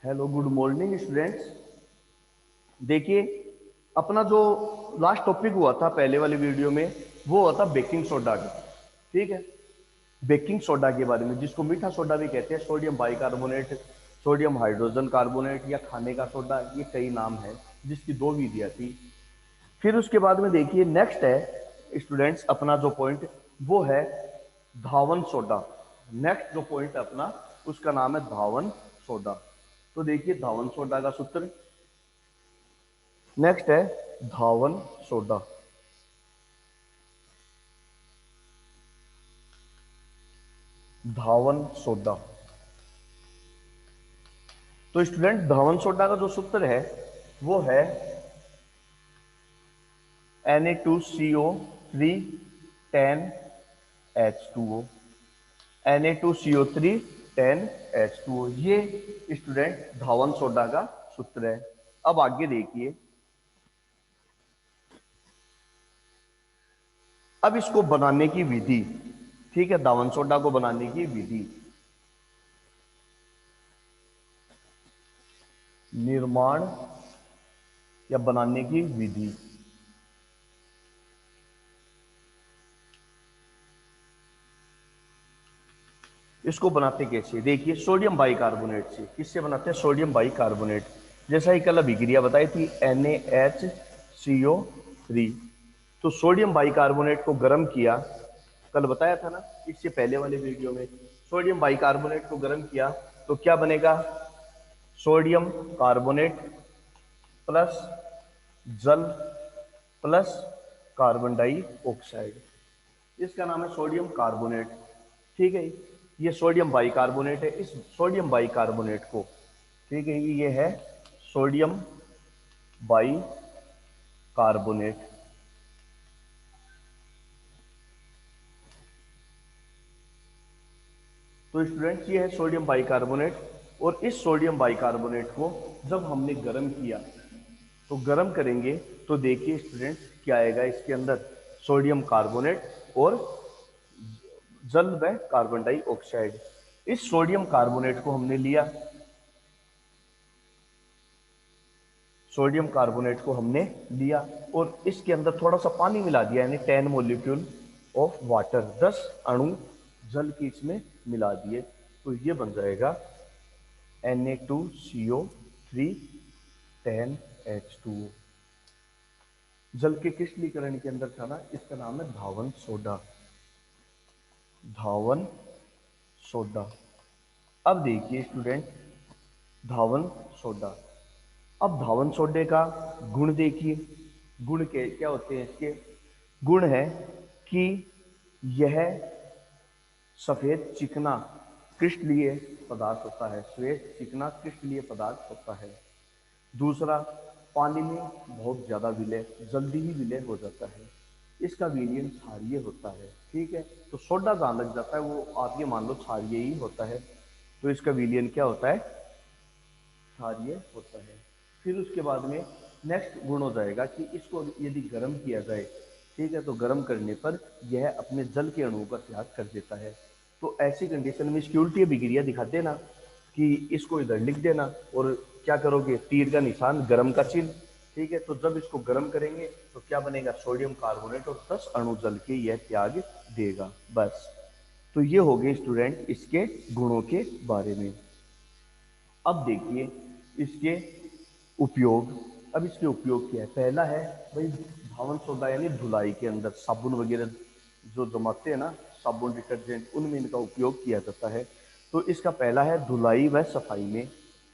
Hello, good morning students. देखिए, अपना जो लास्ट टॉपिक हुआ था पहले वाली वीडियो में, वो हुआ था बेकिंग सोडा का। ठीक है, बेकिंग सोडा के बारे में, जिसको मीठा सोडा भी कहते हैं, sodium bicarbonate, sodium hydrogen carbonate या खाने का सोडा, ये कई नाम है, जिसकी दो विधियां थी। फिर उसके बाद में देखिए, नेक्स्ट है स्टूडेंट्स अपना जो पॉइंट, वो है धावन सोडा। नेक्स्ट जो पॉइंट है अपना, उसका नाम है धावन सोडा। तो देखिए, धावन सोडा का सूत्र नेक्स्ट है धावन सोडा। धावन सोडा। तो स्टूडेंट, धावन सोडा का जो सूत्र है वो है Na2CO3 10H2O। Na2CO3 10H2O, ये स्टूडेंट धावन सोडा का सूत्र है। अब आगे देखिए, अब इसको बनाने की विधि। ठीक है, धावन सोडा को बनाने की विधि, निर्माण या बनाने की विधि। इसको बनाते कैसे, देखिए, सोडियम बाइकार्बोनेट से। किससे बनाते हैं? Sodium bicarbonate. जैसा ही कल अभिक्रिया बताई थी, NaHCO3। तो सोडियम बाइकार्बोनेट को गर्म किया, कल बताया था ना इससे पहले वाले वीडियो में। सोडियम बाइकार्बोनेट को गर्म किया तो क्या बनेगा? सोडियम कार्बोनेट प्लस जल प्लस कार्बन डाइऑक्साइड, इसका नाम है सोडियम कार्बोनेट। ठीक है, ये सोडियम बाइकार्बोनेट है। इस सोडियम बाइकार्बोनेट को, ठीक है, ये है सोडियम बाइकार्बोनेट। तो स्टूडेंट्स, ये है सोडियम बाइकार्बोनेट। और इस सोडियम बाइकार्बोनेट को जब हमने गर्म किया, तो गर्म करेंगे तो देखिए स्टूडेंट्स, क्या आएगा इसके अंदर? सोडियम कार्बोनेट और जल व कार्बन डाइऑक्साइड। इस सोडियम कार्बोनेट को हमने लिया, सोडियम कार्बोनेट को हमने लिया और इसके अंदर थोड़ा सा पानी मिला दिया, यानी 10 मॉलिक्यूल ऑफ वाटर, 10 अणु जल के इसमें मिला दिए। तो ये बन जाएगा Na2CO3 10H2O। जल के क्रिस्टलीकरण के अंदर था ना, इसका नाम है धावन सोडा। धावन सोडा। अब देखिए स्टूडेंट, धावन सोडा। अब धावन सोडे का गुण देखिए। गुण के क्या होते हैं इसके? गुण है कि यह सफेद चिकना क्रिस्टलीय पदार्थ होता है। श्वेत चिकना क्रिस्टलीय पदार्थ होता है। दूसरा, पानी में बहुत ज्यादा विलय, जल्दी ही विलय हो जाता है। इसका विलयन क्षारीय होता है। ठीक है, तो सोडा जहां लग जाता है वो आप ये मान लो क्षारीय ही होता है। तो इसका विलयन क्या होता है? क्षारीय होता है। फिर उसके बाद में नेक्स्ट गुण हो जाएगा कि इसको यदि गर्म किया जाए, ठीक है, तो गर्म करने पर यह अपने जल के अणुओं का त्याग कर देता है। तो ऐसी कंडीशन में इसकी उल्टी अभिक्रिया दिखा देना कि इसको इधर लिख देना और क्या करोगे? तीर का निशान, गर्म का चिन्ह। ठीक है, तो जब इसको गर्म करेंगे तो क्या बनेगा? सोडियम कार्बोनेट और 10 अणु जल के यह त्याग देगा। बस। तो ये हो गए स्टूडेंट इसके गुणों के बारे में। अब देखिए इसके उपयोग। अब इसके उपयोग क्या है? पहला है भाई, धावन सोडा यानी धुलाई के अंदर साबुन वगैरह जो जमाते हैं ना, साबुन डिटर्जेंट, उनमें इनका उपयोग किया जाता है। तो इसका पहला है धुलाई व सफाई में।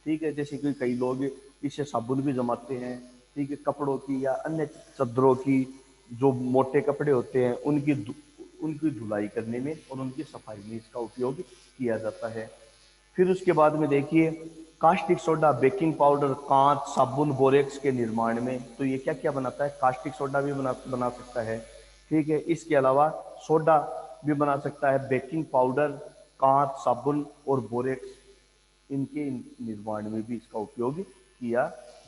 ठीक है, जैसे कि कई लोग इससे साबुन भी जमाते हैं। ठीक है, कपड़ों की या अन्य चद्दरों की, जो मोटे कपड़े होते हैं उनकी धुलाई करने में और उनकी सफाई में इसका उपयोग किया जाता है। फिर उसके बाद में देखिए, कास्टिक सोडा, बेकिंग पाउडर, कांच, साबुन, बोरेक्स के निर्माण में। तो ये क्या क्या बनाता है? कास्टिक सोडा भी बना सकता है। ठीक है, इसके अलावा सोडा भी बना सकता है, बेकिंग पाउडर, कांच, साबुन और बोरेक्स, इनके निर्माण में भी इसका उपयोग किया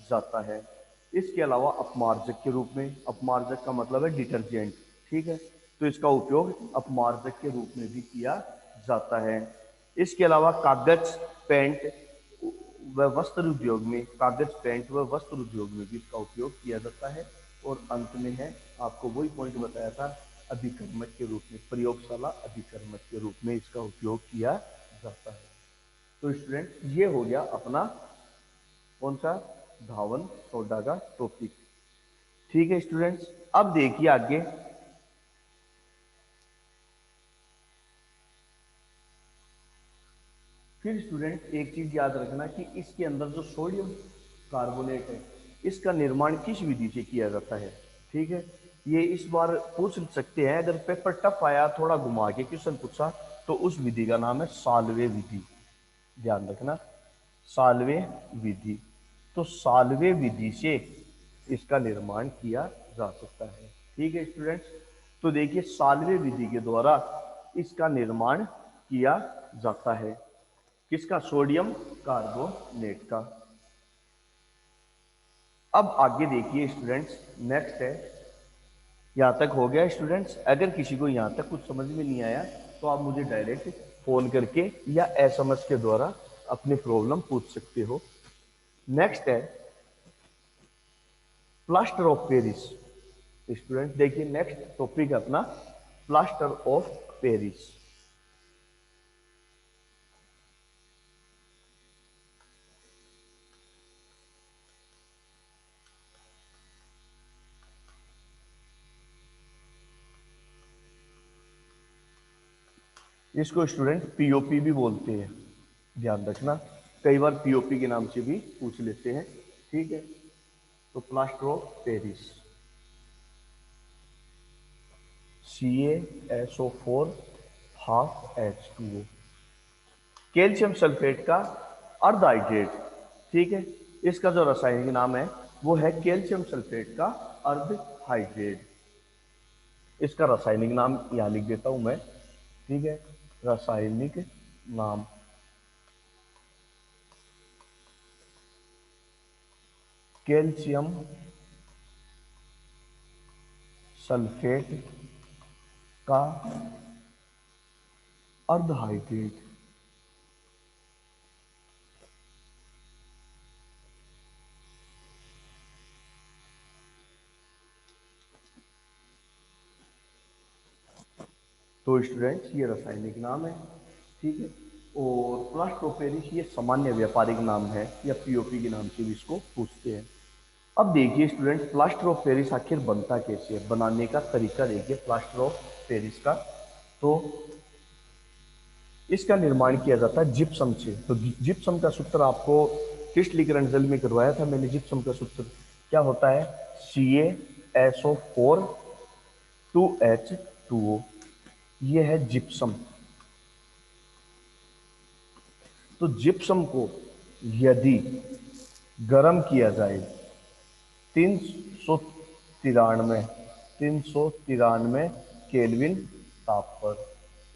जाता है। इसके अलावा अपमार्जक के रूप में, अपमार्जक का मतलब है डिटर्जेंट। ठीक है, तो इसका उपयोग अपमार्जक के रूप में भी किया जाता है। इसके अलावा कागज, पेंट व वस्त्र उद्योग में, कागज, पेंट व वस्त्र उद्योग में भी इसका उपयोग किया जाता है। और अंत में है, आपको वही पॉइंट बताया था, अभिकर्मक के रूप में, प्रयोगशाला अभिकर्मक के रूप में इसका उपयोग किया जाता है। तो स्टूडेंट ये हो गया अपना कौन सा, धावन सोडा का टॉपिक। ठीक है स्टूडेंट्स, अब देखिए आगे। फिर स्टूडेंट एक चीज याद रखना कि इसके अंदर जो सोडियम कार्बोनेट है, इसका निर्माण किस विधि से किया जाता है। ठीक है, ये इस बार पूछ सकते हैं, अगर पेपर टफ आया, थोड़ा घुमा के क्वेश्चन पूछा, तो उस विधि का नाम है साल्वे विधि। ध्यान रखना, साल्वे विधि। तो साल्वे विधि से इसका निर्माण किया जा सकता है। ठीक है स्टूडेंट्स, तो देखिए साल्वे विधि के द्वारा इसका निर्माण किया जाता है, किसका, सोडियम कार्बोनेट का। अब आगे देखिए स्टूडेंट्स, नेक्स्ट है, यहां तक हो गया स्टूडेंट्स। अगर किसी को यहां तक कुछ समझ में नहीं आया, तो आप मुझे डायरेक्ट फोन करके या एसएमएस के द्वारा अपनी प्रॉब्लम पूछ सकते हो। नेक्स्ट है प्लास्टर ऑफ पेरिस। स्टूडेंट देखिए नेक्स्ट टॉपिक है अपना प्लास्टर ऑफ पेरिस। इसको स्टूडेंट पीओपी भी बोलते हैं, ध्यान रखना, कई बार पीओपी के नाम से भी पूछ लेते हैं। ठीक है, तो plaster of Paris, CaSO4 half H2O, calcium sulphate का अर्ध हाइड्रेट। ठीक है, इसका जो रासायनिक नाम है वो है कैल्शियम सल्फेट का अर्ध हाइड्रेट। इसका रासायनिक नाम यहां लिख देता हूं मैं। ठीक है, रासायनिक नाम कैल्शियम सल्फेट का अर्ध हाइड्रेट। तो स्टूडेंट्स ये रासायनिक नाम है। ठीक है, और प्लास्टर ऑफ पेरिस ये सामान्य व्यापारिक नाम है, या पीओपी के नाम से भी इसको पूछते हैं। अब देखिए स्टूडेंट, प्लास्टर ऑफ पेरिस आखिर बनता कैसे है, बनाने का तरीका देखिए प्लास्टर ऑफ पेरिस का। तो इसका निर्माण किया जाता है जिप्सम से। तो जिप्सम का सूत्र आपको क्रिस्टलीकरण जल में करवाया था मैंने। जिप्सम का सूत्र क्या होता है, CaSO4 2H2O, ये है जिप्सम। तो जिप्सम को यदि गर्म किया जाए 393 393 केल्विन ताप पर,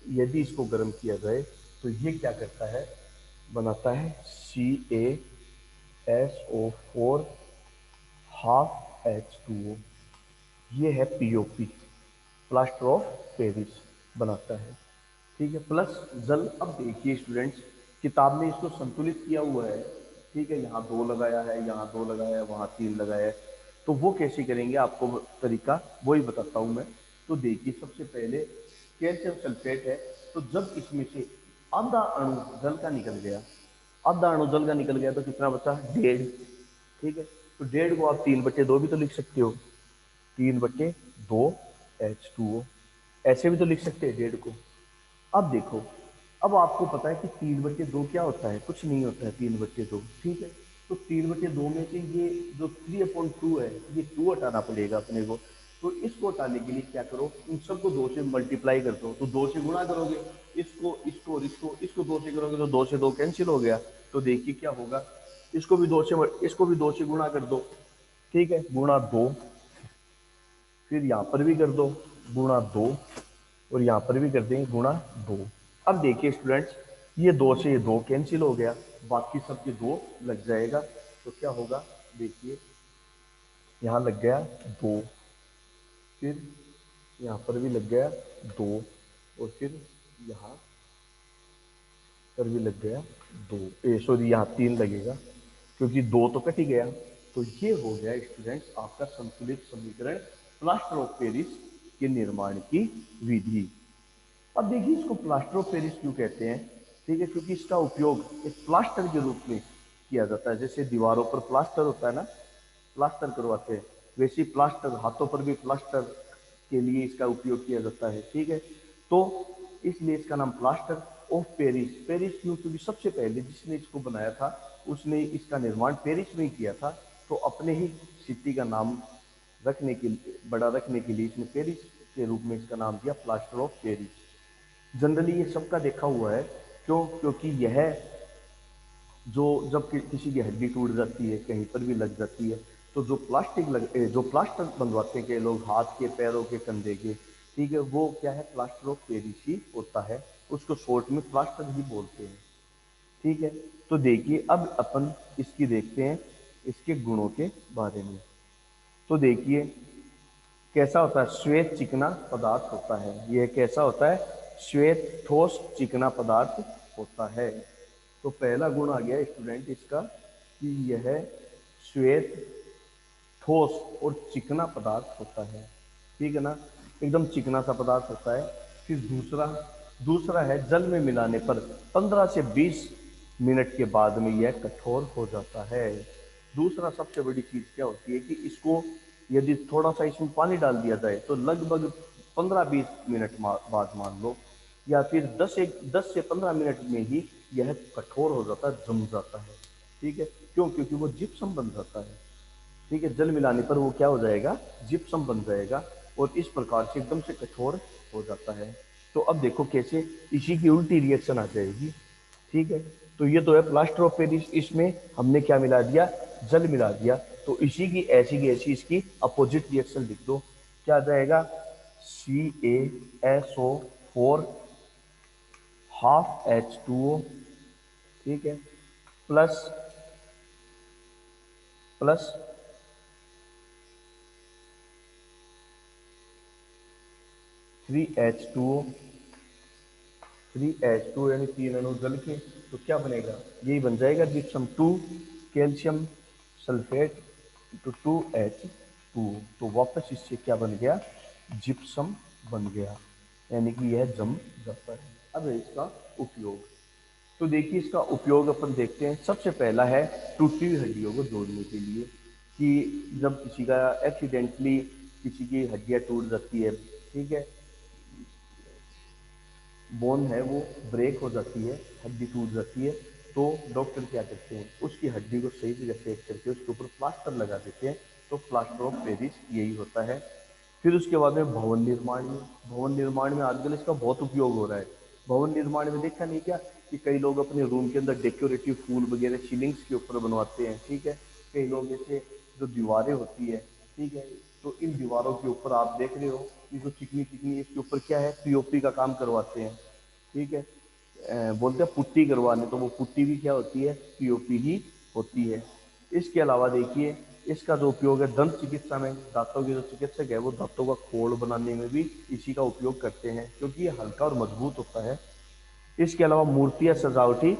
यदि इसको गर्म किया जाए, तो ये क्या करता है, बनाता है CaSO4 हाफ H2O, ये है पीओपी, प्लास्टर ऑफ पेरिस बनाता है। ठीक है, प्लस जल। अब देखिए स्टूडेंट्स, किताब में इसको संतुलित किया हुआ है। ठीक है, यहाँ 2 लगाया है, यहाँ 2 लगाया है, वहाँ 3 लगाया है। तो वो कैसे करेंगे, आपको तरीका वही बताता हूँ मैं। तो देखिए सबसे पहले कैल्शियम सल्फेट है, तो जब इसमें से आधा अणु जल का निकल गया, आधा अणु जल का निकल गया, तो कितना बचा, 1.5। ठीक है, तो 1.5 को आप 3/2 भी तो लिख सकते हो, 3/2 H2O, ऐसे भी तो लिख सकते हैं 1.5 को। अब देखो, अब आपको पता है कि 3/2 क्या होता है, कुछ नहीं होता है 3/2। ठीक है, तो 3/2 में से ये जो 3/2 है, ये 2 हटाना पड़ेगा अपने को। तो इसको हटाने के लिए क्या करो, इन सबको 2 से मल्टीप्लाई कर दो, तो 2 से गुणा करोगे, इसको और इसको 2 से करोगे, तो 2 से 2 कैंसिल हो गया। तो देखिए क्या होगा, इसको भी 2 से गुणा कर दो। ठीक है, गुणा 2, फिर यहाँ पर भी कर दो गुणा 2, और यहाँ पर भी कर देंगे गुणा 2। अब देखिए स्टूडेंट्स, ये 2 से ये 2 कैंसिल हो गया, बाकी सबके 2 लग जाएगा। तो क्या होगा, देखिए यहाँ लग गया 2, फिर यहाँ पर भी लग गया 2, और फिर यहाँ पर भी लग गया 2, सॉरी यहाँ 3 लगेगा। क्योंकि दो तो कट ही गया। तो ये हो गया स्टूडेंट्स आपका संतुलित समीकरण प्लास्टर ऑफ पेरिस के निर्माण की विधि। अब देखिए इसको प्लास्टर ऑफ पेरिस क्यों कहते हैं, ठीक है, क्योंकि इसका उपयोग एक प्लास्टर के रूप में किया जाता है। जैसे दीवारों पर प्लास्टर होता है ना, प्लास्टर करवाते हैं, वैसे ही प्लास्टर हाथों पर भी प्लास्टर के लिए इसका उपयोग किया जाता है, ठीक है। तो इसलिए इसका नाम प्लास्टर ऑफ पेरिस। पेरिस क्यों, क्योंकि सबसे पहले जिसने इसको बनाया था उसने इसका निर्माण पेरिस में ही किया था। तो अपने ही सिटी का नाम रखने के लिए, बड़ा रखने के लिए इसने पेरिस के रूप में इसका नाम दिया प्लास्टर ऑफ पेरिस। जनरली ये सबका देखा हुआ है, क्यों, क्योंकि यह जो जब किसी की हड्डी टूट जाती है, कहीं पर भी लग जाती है, तो जो प्लास्टर बनवाते हैं के लोग हाथ के, पैरों के, कंधे के, ठीक है, वो क्या है, प्लास्टर ऑफ पेरिस ही होता है। उसको शॉर्ट में प्लास्टर ही बोलते हैं, ठीक है। तो देखिए अब अपन इसकी देखते हैं इसके गुणों के बारे में। तो देखिए कैसा होता है, श्वेत चिकना पदार्थ होता है। यह कैसा होता है, श्वेत ठोस चिकना पदार्थ होता है। तो पहला गुण आ गया स्टूडेंट इसका कि यह श्वेत ठोस और चिकना पदार्थ होता है, ठीक है ना, एकदम चिकना सा पदार्थ होता है। फिर दूसरा दूसरा है जल में मिलाने पर 15 से 20 मिनट के बाद में यह कठोर हो जाता है। दूसरा सबसे बड़ी चीज क्या होती है कि इसको यदि थोड़ा सा इसमें पानी डाल दिया जाए तो लगभग 15-20 मिनट बाद मान लो, या फिर 10 से 15 मिनट में ही यह कठोर हो जाता है, जम जाता है, ठीक है। क्यों, क्योंकि वो जिप्सम बन जाता है, ठीक है। जल मिलाने पर वो क्या हो जाएगा, जिप्सम बन जाएगा और इस प्रकार से एकदम से कठोर हो जाता है। तो अब देखो कैसे इसी की उल्टी रिएक्शन आ जाएगी, ठीक है। तो ये तो है प्लास्टर ऑफ पेरिस, इसमें हमने क्या मिला दिया, जल मिला दिया। तो इसी की ऐसी इसकी अपोजिट रिएक्शन लिख दो, क्या आ जाएगा, CaSO4 ½ H2O, ठीक है, प्लस प्लस 3H2O, 3H2 यानी 3 अणु जल के, तो क्या बनेगा, यही बन जाएगा जिप्सम 2 कैल्शियम सल्फेट तो 2H2। तो वापस इससे क्या बन गया, जिप्सम बन गया, यानी कि यह जम जाता है। अब है इसका उपयोग। तो देखिए इसका उपयोग अपन देखते हैं। सबसे पहला है टूटी हुई हड्डियों को जोड़ने के लिए, कि जब किसी का एक्सीडेंटली किसी की हड्डियां टूट जाती है, ठीक है, बोन है वो ब्रेक हो जाती है, हड्डी टूट जाती है, तो डॉक्टर क्या करते हैं, उसकी हड्डी को सही जगह सेट करके उसके ऊपर प्लास्टर लगा देते हैं। तो प्लास्टर ऑफ पेरिस यही होता है। फिर उसके बाद में भवन निर्माण में आजकल इसका बहुत उपयोग हो रहा है। भवन निर्माण में देखा नहीं क्या कि कई लोग अपने रूम के अंदर डेकोरेटिव फूल वगैरह सीलिंग्स के ऊपर बनवाते हैं, ठीक है। कई लोग ऐसे जो दीवारें होती है, ठीक है, तो इन दीवारों के ऊपर आप देख रहे हो कि जो चिकनी चिकनी इसके ऊपर क्या है, पीओपी का काम करवाते हैं, ठीक है। बोलते हैं पुट्टी करवाने, तो वो पुट्टी भी क्या होती है, पीओपी ही होती है। इसके अलावा देखिए इसका जो उपयोग है दंत चिकित्सा में, दांतों के जो चिकित्सक है वो दांतों का खोल बनाने में भी इसी का उपयोग करते हैं, क्योंकि ये हल्का और मजबूत होता है। इसके अलावा मूर्तियां सजावटी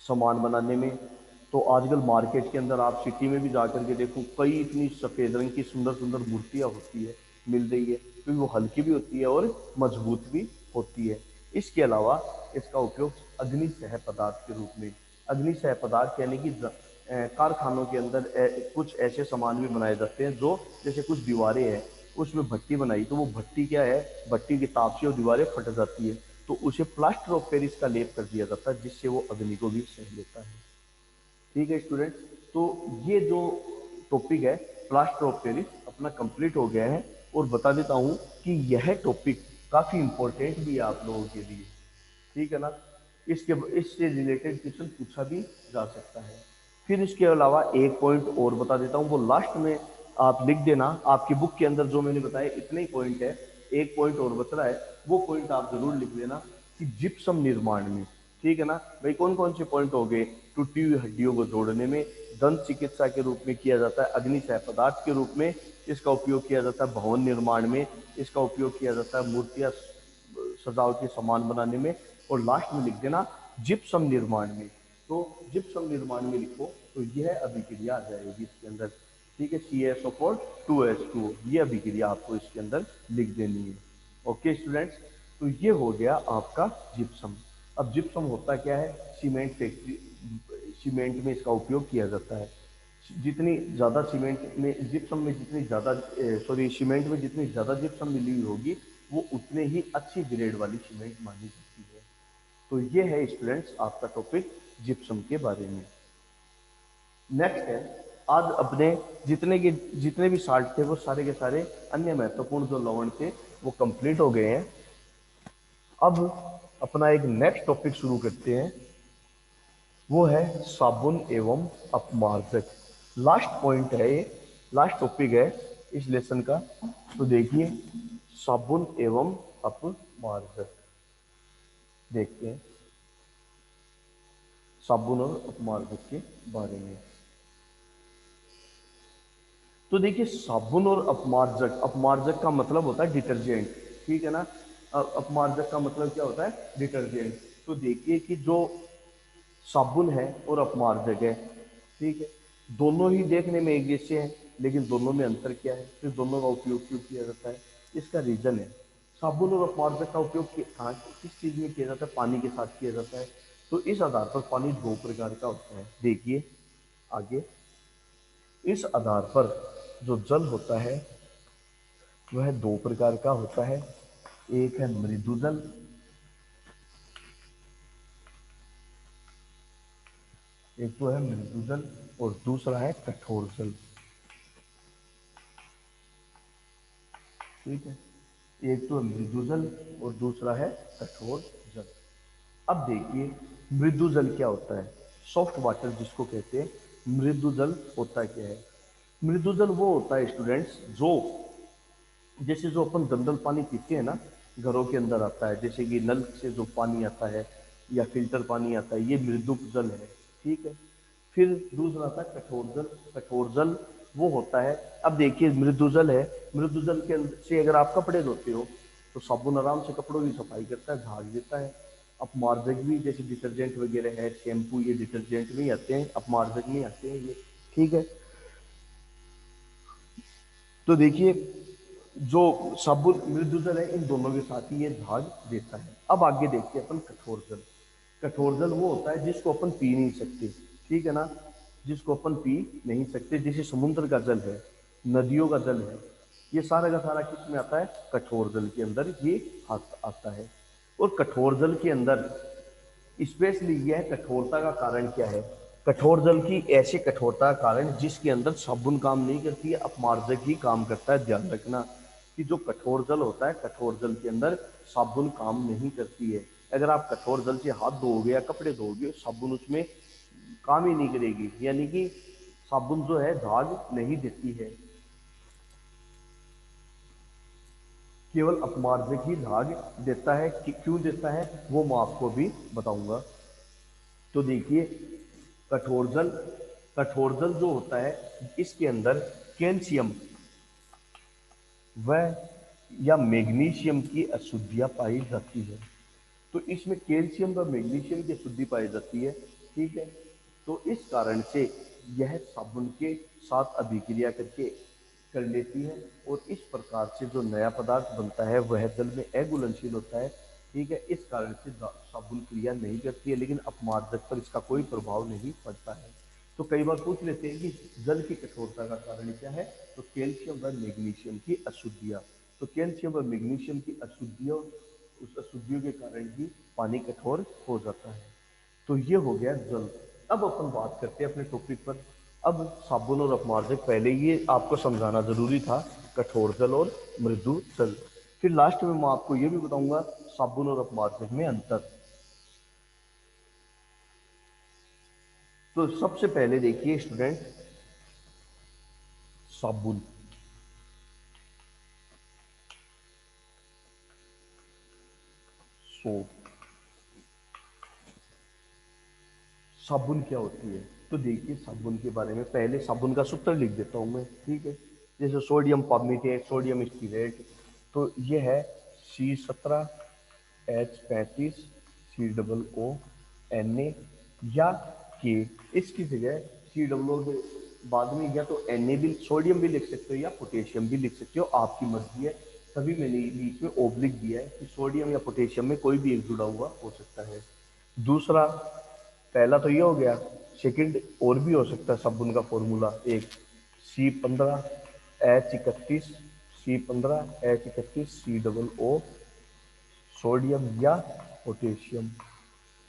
सामान बनाने में, तो आजकल मार्केट के अंदर आप सिटी में भी जाकर के देखो, कई इतनी सफ़ेद रंग की सुंदर सुंदर मूर्तियाँ होती है, मिल रही है, क्योंकि वो हल्की भी होती है और मजबूत भी होती है। इसके अलावा इसका उपयोग अग्निसह पदार्थ के रूप में, अग्निसह पदार्थ यानी कि कारखानों के अंदर कुछ ऐसे सामान भी बनाए जाते हैं, जो जैसे कुछ दीवारें हैं उसमें भट्टी बनाई, तो वो भट्टी क्या है, भट्टी की ताप से वो दीवारें फट जाती है, तो उसे प्लास्टर ऑफ पेरिस का लेप कर दिया जाता है, जिससे वो अग्नि को भी सह लेता है, ठीक है स्टूडेंट। तो ये जो टॉपिक है प्लास्टर ऑफ पेरिस अपना कंप्लीट हो गया है। और बता देता हूँ कि यह टॉपिक काफ़ी इंपॉर्टेंट भी है आप लोगों के लिए, ठीक है ना। इसके इससे रिलेटेड क्वेश्चन पूछा भी जा सकता है। फिर इसके अलावा एक पॉइंट और बता देता हूँ, वो लास्ट में आप लिख देना। आपकी बुक के अंदर जो मैंने बताया इतने ही पॉइंट है, एक पॉइंट और बच रहा है, वो पॉइंट आप जरूर लिख देना कि जिप्सम निर्माण में, ठीक है ना भाई, कौन कौन से पॉइंट हो गए, टूटी हुई हड्डियों को जोड़ने में दंत चिकित्सा के रूप में किया जाता है, अग्निसह पदार्थ के रूप में इसका उपयोग किया जाता है, भवन निर्माण में इसका उपयोग किया जाता है, मूर्तियां सजावटी सामान बनाने में, और लास्ट में लिख देना जिप्सम निर्माण में, तो जिप्सम निर्माण में लिखो तो यह अभिक्रिया आ जाएगी इसके अंदर। ठीक है, CaSO4 2H2O, ये अभिक्रिया आपको इसके अंदर लिख देनी है। ओके स्टूडेंट्स, तो ये हो गया आपका जिप्सम। अब जिप्सम होता क्या है, सीमेंट फैक्ट्री, सीमेंट में इसका उपयोग किया जाता है। जितनी ज़्यादा सीमेंट में जिप्सम में जितनी ज़्यादा सॉरी सीमेंट में जितनी ज़्यादा जिप्सम मिली हुई होगी वो उतने ही अच्छी ग्रेड वाली सीमेंट मानी जाती है। तो ये है स्टूडेंट्स आपका टॉपिक जिप्सम के बारे में। नेक्स्ट है, आज अपने जितने भी साल्ट थे वो सारे के सारे अन्य महत्वपूर्ण जो लवण थे वो कंप्लीट हो गए हैं। अब अपना एक नेक्स्ट टॉपिक शुरू करते हैं, वो है साबुन एवं अपमार्जक। लास्ट पॉइंट है ये, लास्ट टॉपिक है इस लेसन का। तो देखिए साबुन एवं अपमार्जक देखते हैं, साबुन और अपमार्जक के बारे में। तो देखिए साबुन और अपमार्जक, अपमार्जक का मतलब होता है डिटर्जेंट, ठीक है ना। अपमार्जक का मतलब क्या होता है, डिटर्जेंट। तो देखिए कि जो साबुन है और अपमार्जक है, ठीक है, दोनों ही देखने में एक जैसे हैं, लेकिन दोनों में अंतर क्या है, फिर दोनों का उपयोग क्यों किया जाता है, इसका रीजन है। साबुन और अपमार्जक का उपयोग कहाँ किस चीज में किया जाता है, पानी के साथ किया जाता है। तो इस आधार पर पानी दो प्रकार का होता है, देखिए आगे। इस आधार पर जो जल होता है वह दो प्रकार का होता है, एक है मृदु जल, एक तो है मृदु जल और दूसरा है कठोर जल। ठीक है, एक तो है मृदु जल और दूसरा है कठोर जल। अब देखिए मृदु जल क्या होता है, सॉफ्ट वाटर जिसको कहते हैं, मृदु जल होता क्या है। मृदु जल वो होता है स्टूडेंट्स जो, जैसे जो अपन जनरल पानी पीते हैं ना, घरों के अंदर आता है, जैसे कि नल से जो पानी आता है या फिल्टर पानी आता है, ये मृदु जल है। ठीक है, फिर दूसरा आता है कठोर जल। कठोर जल वो होता है, अब देखिए मृदु जल है, मृदु जल के अंदर से अगर आप कपड़े धोते हो तो साबुन आराम से कपड़ों की सफाई करता है, झाग देता है। अपमार्जक भी जैसे डिटर्जेंट वगैरह है, शैम्पू, ये डिटर्जेंट में ही आते हैं, अपमार्जक में आते हैं ये। ठीक है, तो देखिए जो साबुन मृदु जल है इन दोनों के साथ ही ये झाग देता है। अब आगे देखते हैं अपन कठोर जल। कठोर जल वो होता है जिसको अपन पी नहीं सकते, ठीक है ना, जिसको अपन पी नहीं सकते, जैसे समुद्र का जल है, नदियों का जल है, ये सारा का सारा किस में आता है, कठोर जल के अंदर ये आता है। और कठोर जल के अंदर स्पेशली यह कठोरता का कारण क्या है, कठोर जल की ऐसी कठोरता का कारण जिसके अंदर साबुन काम नहीं करती है, अपमार्जक ही काम करता है। ध्यान रखना कि जो कठोर जल होता है, कठोर जल के अंदर साबुन काम नहीं करती है। अगर आप कठोर जल से हाथ धोओगे या कपड़े धोओगे, साबुन उसमें काम ही नहीं करेगी, यानी कि साबुन जो है झाग नहीं देती है, केवल अपमार्जक ही झाग देता है। क्यों देता है वो मैं आपको भी बताऊंगा। तो देखिए कठोर जल, कठोर जल जो होता है इसके अंदर कैल्शियम व या मैग्नीशियम की अशुद्धियां पाई जाती है। तो इसमें कैल्शियम व मैग्नीशियम की अशुद्धि पाई जाती है। ठीक है, तो इस कारण से यह साबुन के साथ अभिक्रिया करके कर लेती है और इस प्रकार से जो नया पदार्थ बनता है वह जल में अघुलनशील होता है। ठीक है, इस कारण से साबुन क्रिया नहीं करती है, लेकिन अपमार्जक पर इसका कोई प्रभाव नहीं पड़ता है। तो कई बार पूछ लेते हैं कि जल की कठोरता का कारण क्या है, तो कैल्शियम व मैग्नीशियम की अशुद्धियां। तो कैल्शियम व मैग्नीशियम की अशुद्धियों, उस अशुद्धियों के कारण ही पानी कठोर हो जाता है। तो ये हो गया जल। अब अपन बात करते हैं अपने टॉपिक पर। अब साबुन और अपमार्जक पहले ये आपको समझाना जरूरी था, कठोर जल और मृदु जल। फिर लास्ट में मैं आपको ये भी बताऊंगा साबुन और अपमार्जक में अंतर। तो सबसे पहले देखिए स्टूडेंट, साबुन, सोप, साबुन क्या होती है। तो देखिए साबुन के बारे में पहले साबुन का सूत्र लिख देता हूं मैं, ठीक है। जैसे सोडियम परमेटेट, सोडियम स्टीरेट, तो ये है C17H35 COO Na, या के, इसकी जगह सी डब्ल्यू के बाद में या तो Na भी, सोडियम भी लिख सकते हो या पोटेशियम भी लिख सकते हो, आपकी मर्जी है। तभी मैंने बीच में ओब्लिक दिया है कि सोडियम या पोटेशियम में कोई भी एक जुड़ा हुआ हो सकता है। दूसरा, पहला तो ये हो गया। सेकंड और भी हो सकता है साबुन का फॉर्मूला, एक C15H31, C15H31 COO, सोडियम या पोटेशियम।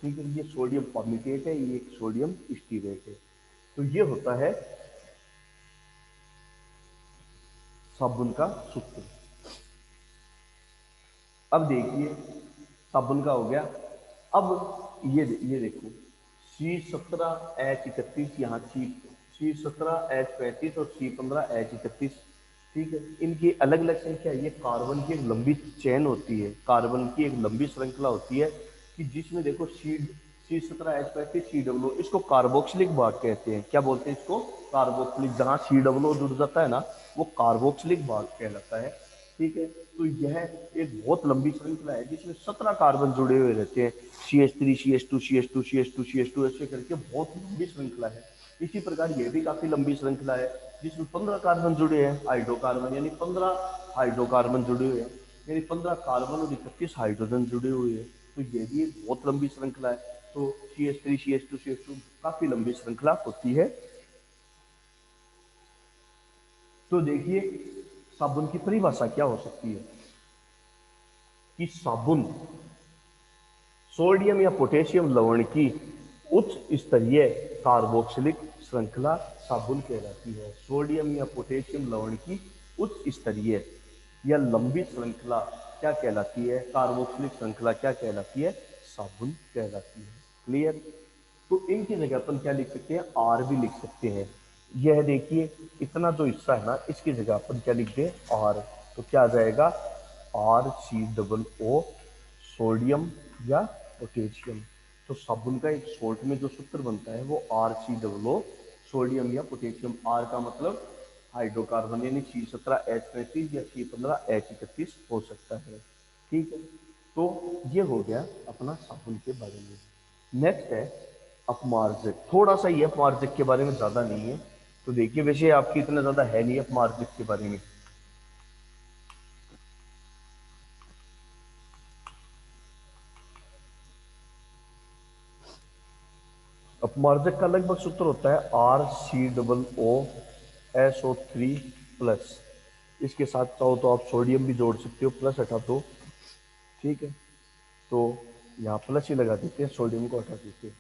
ठीक है, ये सोडियम फॉर्मिकेट है, ये एक सोडियम स्टीरेट है। तो ये होता है साबुन का सूत्र। अब देखिए, साबुन का हो गया। अब ये देखो, C17H31, यहाँ C17H35 और C15H31। ठीक है, इनकी अलग अलग संख्या, ये कार्बन की एक लंबी चेन होती है, कार्बन की एक लंबी श्रृंखला होती है कि जिसमें देखो C17H35 COO, इसको कार्बोक्सिलिक भाग कहते हैं। क्या बोलते हैं इसको? कार्बोक्सिलिक। जहाँ COO जुड़ जाता है ना, वो कार्बोक्सिलिक भाग कहलाता है। ठीक है, तो यह एक बहुत लंबी श्रृंखला है जिसमें 17 कार्बन जुड़े हुए रहते हैं। CH3 CH2 CH2 CH2 CH2 ऐसे करके बहुत लंबी श्रृंखला है। इसी प्रकार यह भी काफी लंबी श्रृंखला है जिसमें 15 कार्बन जुड़े हैं, हाइड्रोकार्बन, यानी 15 हाइड्रोकार्बन जुड़े हुए हैं, यानी 15 कार्बन और 31 हाइड्रोजन जुड़े हुए हैं। तो यह भी एक बहुत लंबी श्रृंखला है। तो CH3 CH2 CH2 काफी लंबी श्रृंखला होती है। तो देखिए, साबुन की परिभाषा क्या हो सकती है कि साबुन सोडियम या पोटेशियम लवण की उच्च स्तरीय कार्बोक्सिलिक श्रृंखला साबुन कहलाती है। सोडियम या पोटेशियम लवण की उच्च स्तरीय या लंबी श्रृंखला क्या कहलाती है? कार्बोक्सिलिक श्रृंखला क्या कहलाती है? साबुन कहलाती है। क्लियर? तो इनकी जगह अपन क्या लिख सकते हैं? आर भी लिख सकते हैं। यह देखिए, इतना जो हिस्सा है ना, इसकी जगह अपन क्या लिख दें? आर। तो क्या आ जाएगा? RCOO, सोडियम या पोटेशियम। तो साबुन का एक शॉर्ट में जो सूत्र बनता है वो RCOO, सोडियम या पोटेशियम। आर का मतलब हाइड्रोकार्बन, यानी C17H35 या C15H31 हो सकता है। ठीक है, तो ये हो गया अपना साबुन के बारे में। नेक्स्ट है अपमार्जक। थोड़ा सा ये अपमार्जक के बारे में ज्यादा नहीं है, तो देखिए, वैसे आपकी इतना ज्यादा है नहीं अपमार्जक के बारे में। अपमार्जक का लगभग सूत्र होता है RCOO SO3 प्लस। इसके साथ चाहो तो आप सोडियम भी जोड़ सकते हो, प्लस हटा दो। ठीक है, तो यहाँ प्लस ही लगा देते हैं, सोडियम को हटा देते हैं।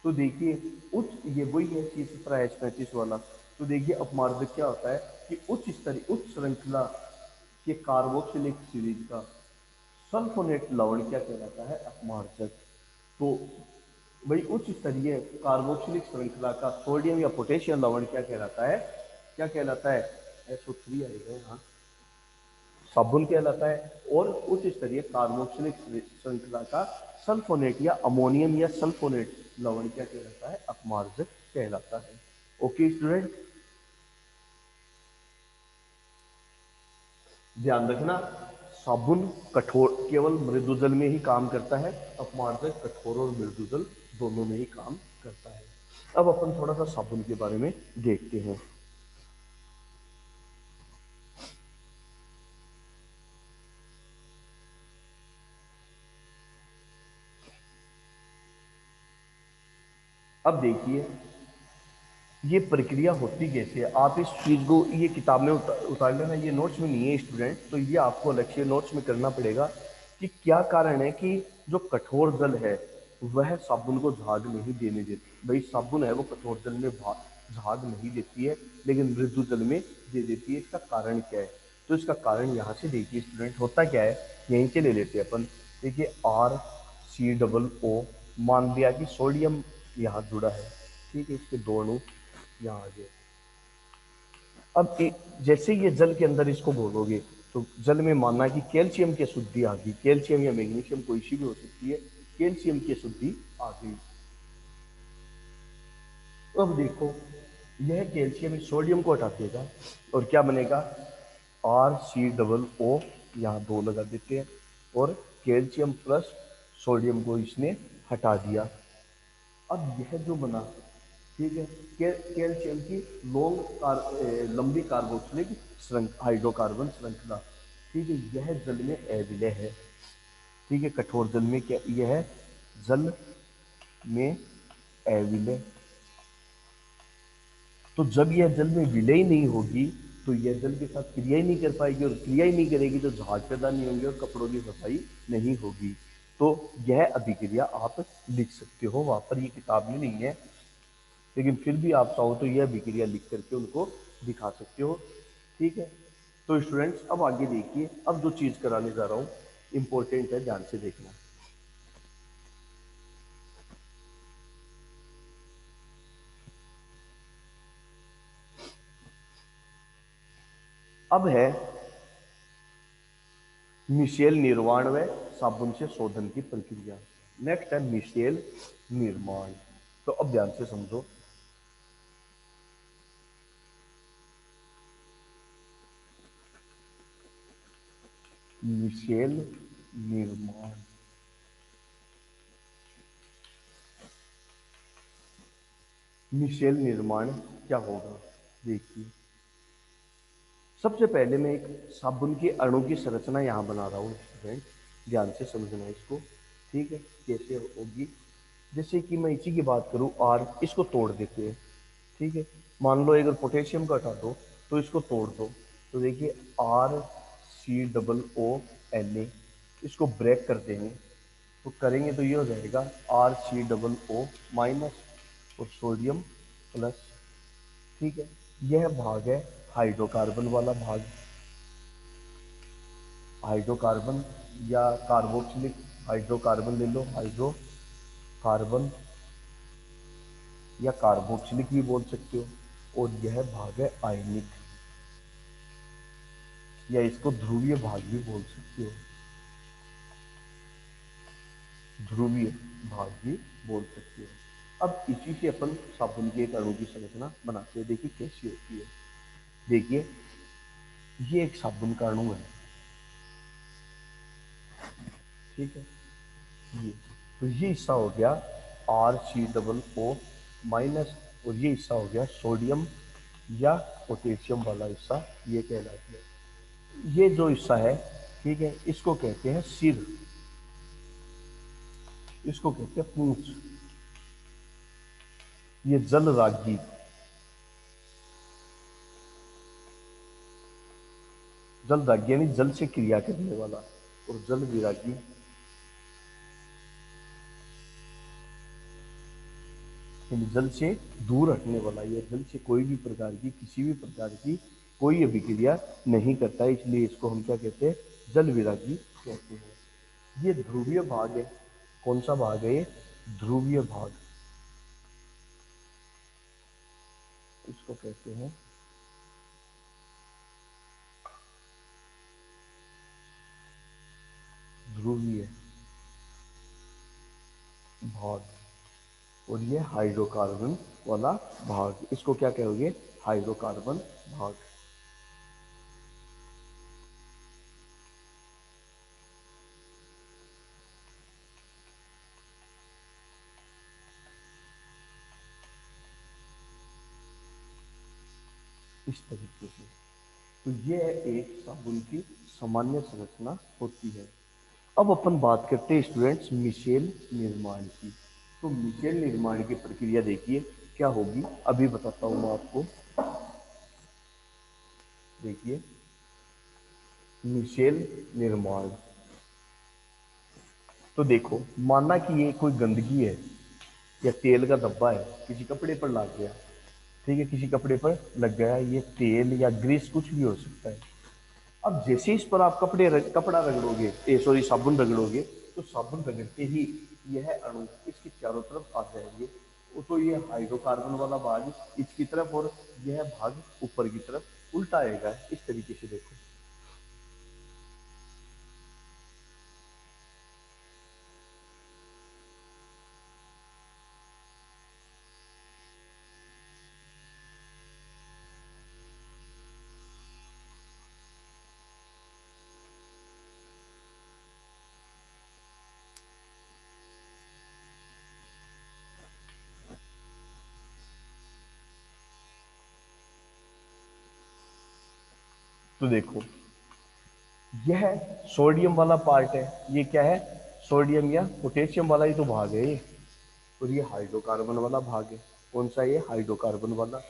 तो देखिए, उच्च, ये वही है C17H35 वाला। तो देखिए, अपमार्जक क्या होता है कि उच्च श्रृंखला के कार्बोक्सिलिक सीरीज का सल्फोनेट लवण क्या कहलाता है? अपमार्जक। तो भाई, उच्च स्तरीय कार्बोक्सिलिक श्रृंखला का सोडियम या पोटेशियम लवण क्या कहलाता है? क्या कहलाता है? SO3 आएगा यहाँ, साबुन कहलाता है। और उच्च स्तरीय कार्बोक्सिलिक श्रृंखला का सल्फोनेट या अमोनियम या सल्फोनेट लवण क्या कहलाता है? अपमार्जक कहलाता है। ओके स्टूडेंट, ध्यान रखना, साबुन कठोर केवल मृदु जल में ही काम करता है, अपमार्जक कठोर और मृदु जल दोनों में ही काम करता है। अब अपन थोड़ा सा साबुन के बारे में देखते हैं। अब देखिए, ये प्रक्रिया होती कैसे है, आप इस चीज को ये किताब में उतार लेना, ये नोट्स में नहीं है स्टूडेंट, तो ये आपको अलग से नोट्स में करना पड़ेगा कि क्या कारण है कि जो कठोर जल है वह साबुन को झाग नहीं देने देती। भाई, साबुन है वो कठोर जल में झाग नहीं देती है, लेकिन मृदु जल में दे देती है। इसका कारण क्या है? तो इसका कारण यहाँ से देखिए स्टूडेंट, होता क्या है, यहीं से ले लेते हैं अपन। देखिए, RCOO, मान लिया कि सोडियम यहाँ जुड़ा है। ठीक है, इसके दो अणु यहाँ आ गए। अब जैसे ये जल के अंदर इसको घोलोगे तो जल में मानना कि कैल्शियम की अशुद्धि आ गई, कैल्शियम या मैग्नीशियम कोई सी भी हो सकती है, कैल्शियम की अशुद्धि आ गई। अब देखो, यह कैल्शियम इस सोडियम को हटा देगा और क्या बनेगा? RCOO, यहाँ दो लगा देते हैं, और कैल्शियम प्लस सोडियम को इसने हटा दिया। अब यह जो बना, ठीक है, कैल्शियम की लंबी कार्बोक्सिलिक हाइड्रोकार्बन श्रृंखला, ठीक है, यह जल में अविलय है। ठीक है, कठोर जल में क्या यह है, जल में अविलय। तो जब यह जल में विलय नहीं होगी तो यह जल के साथ क्रिया ही नहीं कर पाएगी, और क्रिया ही नहीं करेगी तो जहाज पैदा नहीं होंगे और कपड़ों की सफाई नहीं होगी। तो यह अभिक्रिया आप लिख सकते हो, वहां पर ये किताब में नहीं है, लेकिन फिर भी आप चाहो तो यह अभिक्रिया लिख करके उनको दिखा सकते हो। ठीक है, तो स्टूडेंट्स अब आगे देखिए, अब जो चीज कराने जा रहा हूं इंपॉर्टेंट है, ध्यान से देखना। अब है मिशेल निर्माण व साबुन से शोधन की प्रक्रिया। नेक्स्ट है मिशेल निर्माण। तो अब ध्यान से समझो, मिशेल निर्माण। मिशेल निर्माण क्या होगा, देखिए, सबसे पहले मैं एक साबुन के अणु की संरचना यहां बना रहा हूं स्टूडेंट, ध्यान से समझना इसको। ठीक है, कैसे होगी, जैसे कि मैं इसी की बात करूं, आर, इसको तोड़ देते हैं। ठीक है, मान लो अगर पोटेशियम को हटा दो तो इसको तोड़ दो, तो देखिए RCOO Na, इसको ब्रेक कर देंगे, तो करेंगे तो ये हो जाएगा RCOO- और सोडियम प्लस। ठीक है, यह भाग है हाइड्रोकार्बन वाला भाग, हाइड्रोकार्बन या कार्बोक्सिलिक हाइड्रोकार्बन ले लो, हाइड्रोकार्बन या कार्बोक्सिलिक भी बोल सकते हो। और यह भाग है आयनिक, या इसको ध्रुवीय भाग भी बोल सकते हो, ध्रुवीय भाग भी बोल सकते हो। अब इसी से अपन साबुन के एक अणु की संरचना बनाते हैं, देखिए कैसी होती है। देखिए, ये एक साबुन का अणु है, ठीक है, ये, तो ये हिस्सा हो गया RCOO-, और ये हिस्सा हो गया सोडियम या पोटेशियम वाला हिस्सा, ये कहलाता है। ये जो हिस्सा है, ठीक है, इसको कहते हैं सिर, इसको कहते हैं पूंछ। ये जल रागी, जल रागी यानी जल से क्रिया करने वाला, और जल विरागी यानी जल से दूर हटने वाला, या जल से कोई भी प्रकार की, किसी भी प्रकार की कोई अभिक्रिया नहीं करता है, इसलिए इसको हम क्या कहते हैं, जल विरागी कहते हैं। ये ध्रुवीय भाग है, कौन सा भाग है ये, ध्रुवीय भाग, इसको कहते हैं ध्रुवीय भाग। और ये हाइड्रोकार्बन वाला भाग, इसको क्या कहोगे, हाइड्रोकार्बन भाग। इस तरीके से, तो ये एक साबुन की सामान्य संरचना होती है। अब अपन बात करते हैं स्टूडेंट्स मिशेल निर्माण की। तो मिशेल निर्माण की प्रक्रिया देखिए क्या होगी, अभी बताता हूं मैं आपको। देखिए, मिशेल निर्माण, तो देखो, माना कि ये कोई गंदगी है या तेल का धब्बा है, किसी कपड़े पर लग गया, ठीक है, किसी कपड़े पर लग गया, ये तेल या ग्रीस कुछ भी हो सकता है। अब जैसे इस पर आप कपड़ा रगड़ोगे, सॉरी साबुन रगड़ोगे, तो साबुन रगड़ते ही यह अणु इसके चारों तरफ आ जाएंगे। तो ये हाइड्रोकार्बन वाला भाग इसकी तरफ, और यह भाग ऊपर की तरफ उल्टा आएगा, इस तरीके से देखो। तो देखो, यह सोडियम वाला पार्ट है, ये क्या है, सोडियम या पोटेशियम वाला ही तो भाग है ये, और ये हाइड्रोकार्बन वाला भाग है। कौन सा, ये हाइड्रोकार्बन वाला।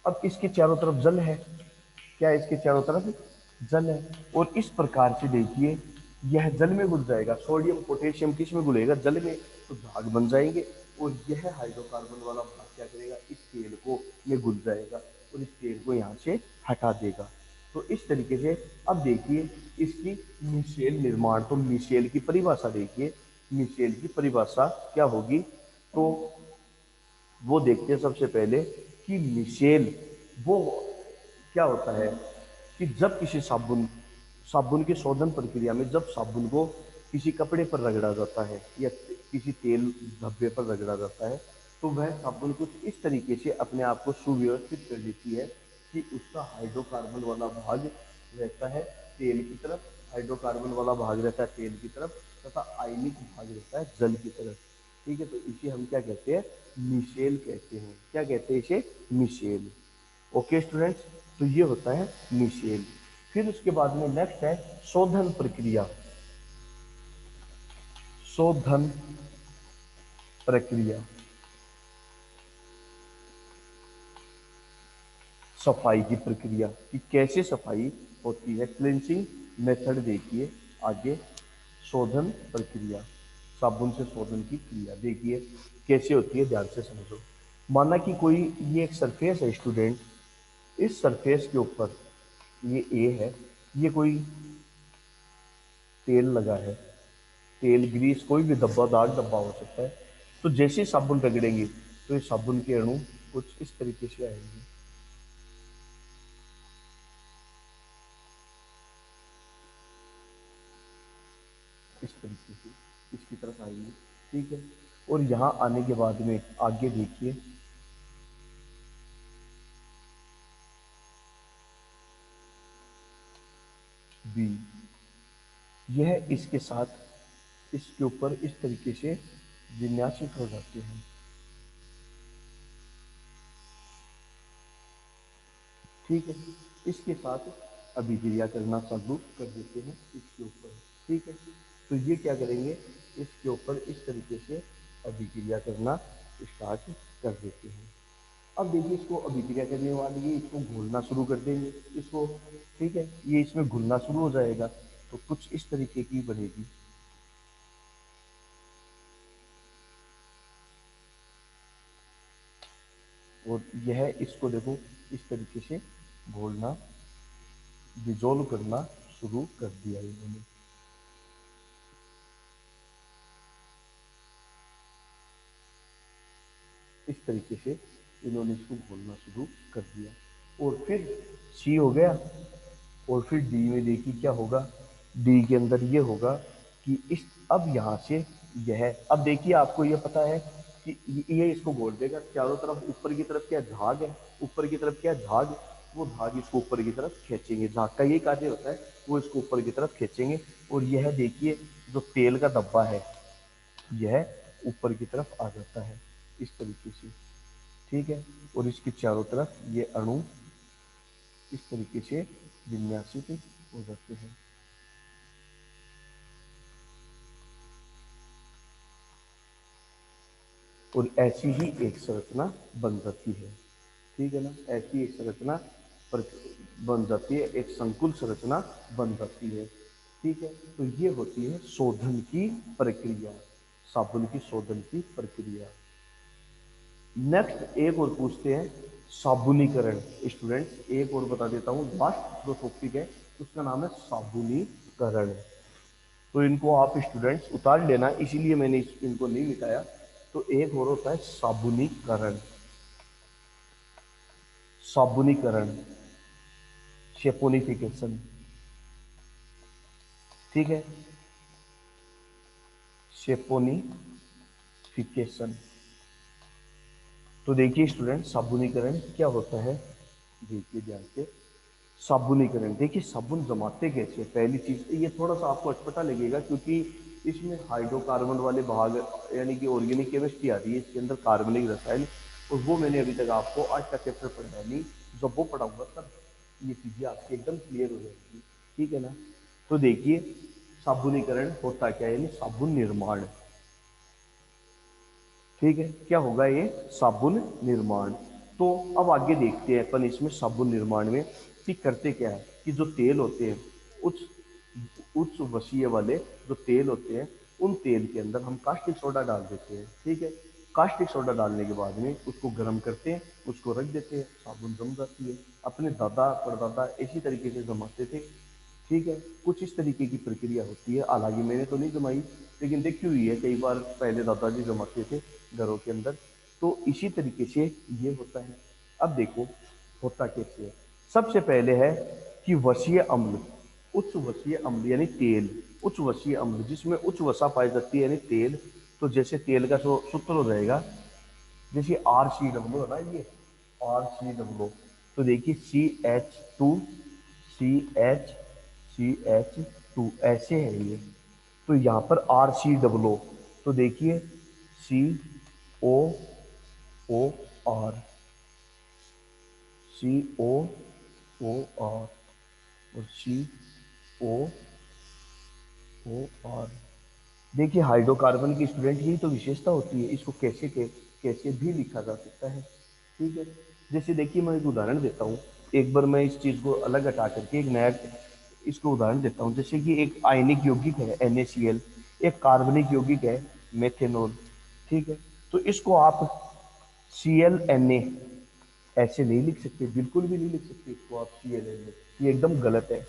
अब इसके चारों तरफ जल है, क्या है, इसके चारों तरफ जल है, और इस प्रकार से देखिए यह जल में घुल जाएगा, सोडियम पोटेशियम किस में घुलेगा, जल में, तो भाग बन जाएंगे, और यह हाइड्रोकार्बन वाला भाग क्या करेगा, इस तेल को में घुल जाएगा और इस तेल को यहाँ से हटा देगा। तो इस तरीके से अब देखिए इसकी मिशेल निर्माण, तो मिशेल की परिभाषा देखिए, मिशेल की परिभाषा क्या होगी, तो वो देखते हैं सबसे पहले कि मिशेल वो क्या होता है, कि जब किसी साबुन साबुन की शोधन प्रक्रिया में जब साबुन को किसी कपड़े पर रगड़ा जाता है या किसी तेल धब्बे पर रगड़ा जाता है, तो वह साबुन कुछ इस तरीके से अपने आप को सुव्यवस्थित कर देती है कि उसका हाइड्रोकार्बन वाला भाग रहता है तेल की तरफ, हाइड्रोकार्बन वाला भाग रहता है तेल की तरफ, तथा आयनिक भाग रहता है जल की तरफ। ठीक है, तो इसे हम क्या कहते हैं, मिशेल कहते हैं। क्या कहते हैं इसे, मिशेल। ओके स्टूडेंट्स, तो ये होता है मिशेल। फिर उसके बाद में नेक्स्ट है शोधन प्रक्रिया। शोधन प्रक्रिया, सफाई की प्रक्रिया, कि कैसे सफाई होती है, क्लिनसिंग मेथड देखिए आगे। शोधन प्रक्रिया, साबुन से शोधन की क्रिया देखिए कैसे होती है, ध्यान से समझो। माना कि कोई ये एक सरफेस है स्टूडेंट, इस सरफेस के ऊपर ये ए है, ये कोई तेल लगा है, तेल ग्रीस कोई भी धब्बा दाग धब्बा हो सकता है। तो जैसे ही साबुन रगड़ेंगे तो ये साबुन के अणु कुछ इस तरीके से आएंगे, इस तरीके से इसकी तरफ आएंगे। ठीक है, और यहाँ आने के बाद में आगे देखिए, बी, यह इसके साथ इसके ऊपर इस तरीके से विन्यासित हो जाते हैं। ठीक है, इसके साथ अभिक्रिया करना चालू कर देते हैं इसके ऊपर। ठीक है, तो ये क्या करेंगे, इसके ऊपर इस तरीके से अभिक्रिया करना स्टार्ट कर देते हैं। अब देखिए इसको अभिक्रिया करने वाले ये इसको घोलना शुरू कर देंगे इसको। ठीक है, ये इसमें घुलना शुरू हो जाएगा, तो कुछ इस तरीके की बनेगी, और यह इसको देखो इस तरीके से घोलना, डिजोल्व करना शुरू कर दिया इन्होंने। इस तरीके से इन्होंने इसको घोलना शुरू कर दिया, और फिर सी हो गया, और फिर डी में देखिए क्या होगा, डी के अंदर ये होगा कि इस, अब यहाँ से यह, अब देखिए आपको ये पता है कि ये इसको घोल देगा चारों तरफ, ऊपर की तरफ क्या झाग है, ऊपर की तरफ क्या झाग, वो झाग इसको ऊपर की तरफ खींचेंगे, झाग का ये कार्य होता है, वो इसको ऊपर की तरफ खींचेंगे, और यह देखिए जो तेल का डब्बा है यह ऊपर की तरफ आ जाता है इस तरीके से। ठीक है, और इसके चारों तरफ ये अणु इस तरीके से विन्यासित हो जाते हैं। और ऐसी ही एक संरचना बन जाती है। ठीक है ना, ऐसी एक संरचना बन जाती है, एक संकुल संरचना बन जाती है। ठीक है, तो ये होती है शोधन की प्रक्रिया, साबुन की शोधन की प्रक्रिया। नेक्स्ट एक और पूछते हैं, साबुनीकरण। स्टूडेंट्स एक और बता देता हूँ, लास्ट जो टॉपिक है उसका नाम है साबुनीकरण। तो इनको आप स्टूडेंट्स उतार लेना, इसीलिए मैंने इनको नहीं मिटाया। तो एक और होता है साबुनीकरण। साबुनीकरण, शेपोनिफिकेशन। ठीक है, शेपोनिफिकेशन। तो देखिए स्टूडेंट साबुनीकरण क्या होता है, देखिए ध्यान से। साबुनीकरण देखिए, साबुन जमाते कैसे हैं? पहली चीज ये थोड़ा सा आपको अटपटा लगेगा, क्योंकि इसमें हाइड्रोकार्बन वाले भाग यानी कि ऑर्गेनिक केमिस्ट्री आ रही है, इसके अंदर कार्बनिक रसायन, और वो मैंने अभी तक आपको आज का चैप्टर पढ़ाया नहीं, जब वो पढ़ाऊंगा तब ये चीजें आपकी एकदम क्लियर हो जाएगी, ठीक है ना। तो देखिए साबुनीकरण होता क्या है, यानी साबुन निर्माण, ठीक है, क्या होगा ये साबुन निर्माण। तो अब आगे देखते हैं अपन इसमें साबुन निर्माण में कि करते क्या है, कि जो तेल होते हैं उच्च उच्च वसीय वाले जो तेल होते हैं, उन तेल के अंदर हम कास्टिक सोडा डाल देते हैं, ठीक है। कास्टिक सोडा डालने के बाद में उसको गर्म करते हैं, उसको रख देते हैं, साबुन जम जाती है। अपने दादा परदादा इसी तरीके से जमाते थे, ठीक है। कुछ इस तरीके की प्रक्रिया होती है, हालांकि मैंने तो नहीं जमाई, लेकिन देखी हुई है कई बार पहले दादाजी जमाते थे घरों के अंदर। तो इसी तरीके से ये होता है। अब देखो होता कैसे है। सबसे पहले है कि वसीय अम्ल, उच्च वसीय अम्ल यानी तेल, उच्च वसीय अम्ल जिसमें उच्च वसा पाई जाती है यानी तेल। तो जैसे तेल का सूत्र हो जाएगा, जैसे RCOO है ना, ये RCOO, तो देखिए CH2CH ऐसे है ये। तो यहाँ पर RCOO, तो देखिए COOR, COOR और COOR। देखिए हाइड्रोकार्बन की स्टूडेंट यही तो विशेषता होती है, इसको कैसे भी लिखा जा सकता है, ठीक है। जैसे देखिए मैं एक उदाहरण देता हूँ, एक बार मैं इस चीज को अलग हटा करके एक नया इसको उदाहरण देता हूँ। जैसे कि एक आयनिक यौगिक है NaCl, एक कार्बनिक यौगिक है मेथेनॉल, ठीक है। तो इसको आप ClNa ऐसे नहीं लिख सकते, बिल्कुल भी नहीं लिख सकते इसको आप ClNa, ये एकदम गलत है,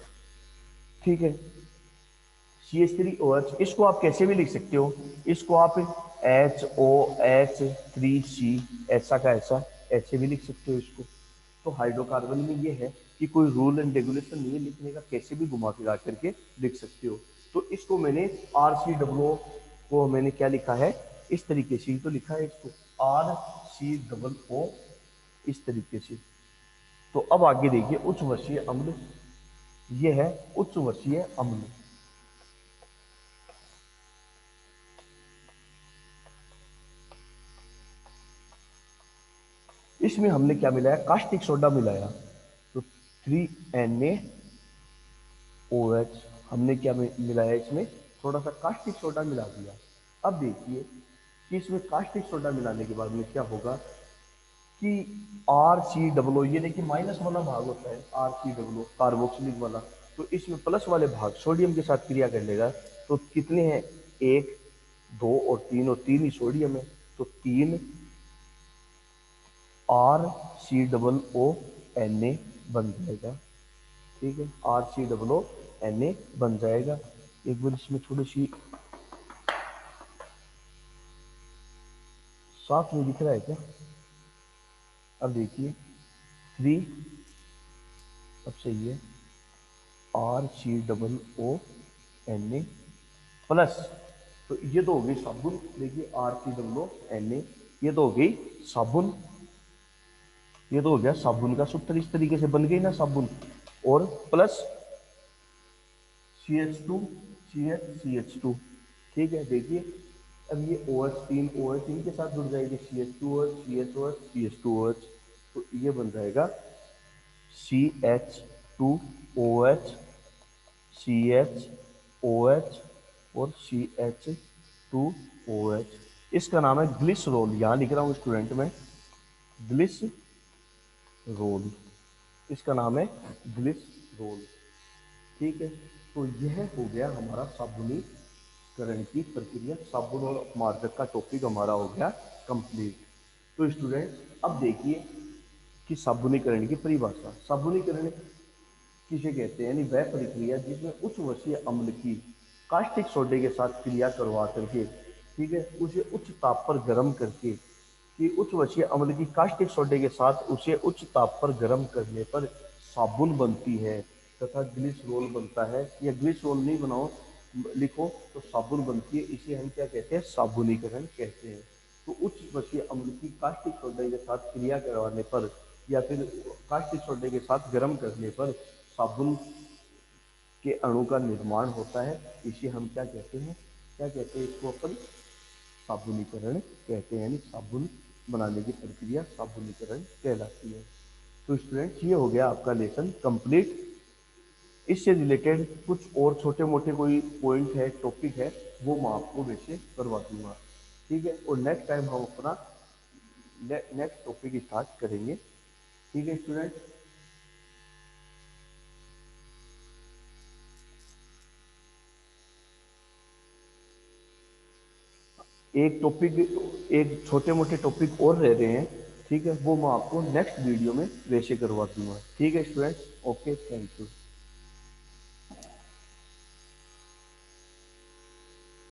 ठीक है। CH3OH इसको आप कैसे भी लिख सकते हो, इसको आप HOH3C ऐसा का ऐसा ऐसे भी लिख सकते हो इसको। तो हाइड्रोकार्बन में ये है कि कोई रूल एंड रेगुलेशन नहीं है लिखने का, कैसे भी घुमा फिरा करके लिख सकते हो। तो इसको मैंने RCOO को मैंने क्या लिखा है, इस तरीके से ही तो लिखा है इसको, RCOO, इस तरीके से। तो अब आगे देखिए उच्च वसीय अम्ल, ये है उच्च वसीय अम्ल। इसमें हमने क्या मिलाया, कास्टिक सोडा मिलाया। तो 3NaOH हमने क्या मिलाया इसमें, थोड़ा सा कास्टिक सोडा मिला दिया। अब देखिए कि इसमें कास्टिक सोडा मिलाने के बाद में क्या होगा कि RCOO, ये देखिए माइनस वाला भाग होता है RCOO कार्बोक्सिलिक वाला, तो इसमें प्लस वाले भाग सोडियम के साथ क्रिया कर लेगा। तो कितने हैं, एक, दो और तीन ही सोडियम है। तो 3RCOONa बन जाएगा, ठीक है। RCOONa बन जाएगा। एक बार इसमें थोड़ी सी साफ नहीं दिख रहा है क्या, अब देखिए 3, अब सही है, RCOONa प्लस, तो ये तो हो गई साबुन, देखिए RCOONa, ये तो हो गई साबुन, ये तो हो गया साबुन का सूत्र, इस तरीके से बन गई ना साबुन। और प्लस CH2 ठीक है। देखिए अब ये OH, तीन OH इनके साथ जुड़ जाएगी, CH2OH CHOH CH2OH, तो ये बन जाएगा CH2OH CHOH और CH2OH। इसका नाम है ग्लिसरोल, यहां लिख रहा हूं स्टूडेंट में, ग्लिसरोल, इसका नाम है ग्लिसरोल, ठीक है। तो यह हो गया हमारा साबुनीकरण की प्रक्रिया, साबुन और मार्जक का टॉपिक हमारा हो गया कंप्लीट। तो स्टूडेंट अब देखिए कि साबुनीकरण की परिभाषा, साबुनीकरण किसे कहते हैं, यानी वह प्रक्रिया जिसमें उच्च वसीय अम्ल की कास्टिक सोडे के साथ क्रिया करवा करके, ठीक है, उसे उच्च ताप पर गर्म करके, कि उच्च वसीय अम्ल की कास्टिक सोडे के साथ उसे उच्च ताप पर गर्म करने पर साबुन बनती है तथा ग्लिसरोल बनता है, या ग्लिसरोल नहीं बनाओ लिखो तो साबुन बनती है, इसे हम क्या कहते हैं, साबुनीकरण कहते हैं। तो उच्च वसीय अम्ल की कास्टिक सोडे के साथ क्रिया करवाने पर या फिर कास्टिक सोडे के साथ गर्म करने पर साबुन के अणु का निर्माण होता है, इसे हम क्या कहते हैं, क्या कहते हैं इसको अपन साबुनीकरण कहते हैं, यानी साबुन बनाने की प्रक्रिया साबुनीकरण कहलाती है। तो स्टूडेंट्स ये हो गया आपका लेसन कंप्लीट। इससे रिलेटेड कुछ और छोटे मोटे कोई पॉइंट है, टॉपिक है, वो मैं आपको वैसे करवा दूंगा। ठीक है, और नेक्स्ट टाइम हम अपना नेक्स्ट टॉपिक स्टार्ट करेंगे। ठीक है स्टूडेंट। एक टॉपिक, एक छोटे मोटे टॉपिक और रह रहे हैं। ठीक है, वो मैं आपको नेक्स्ट वीडियो में वैसे करवा दूंगा। ठीक है स्टूडेंट, ओके, थैंक यू।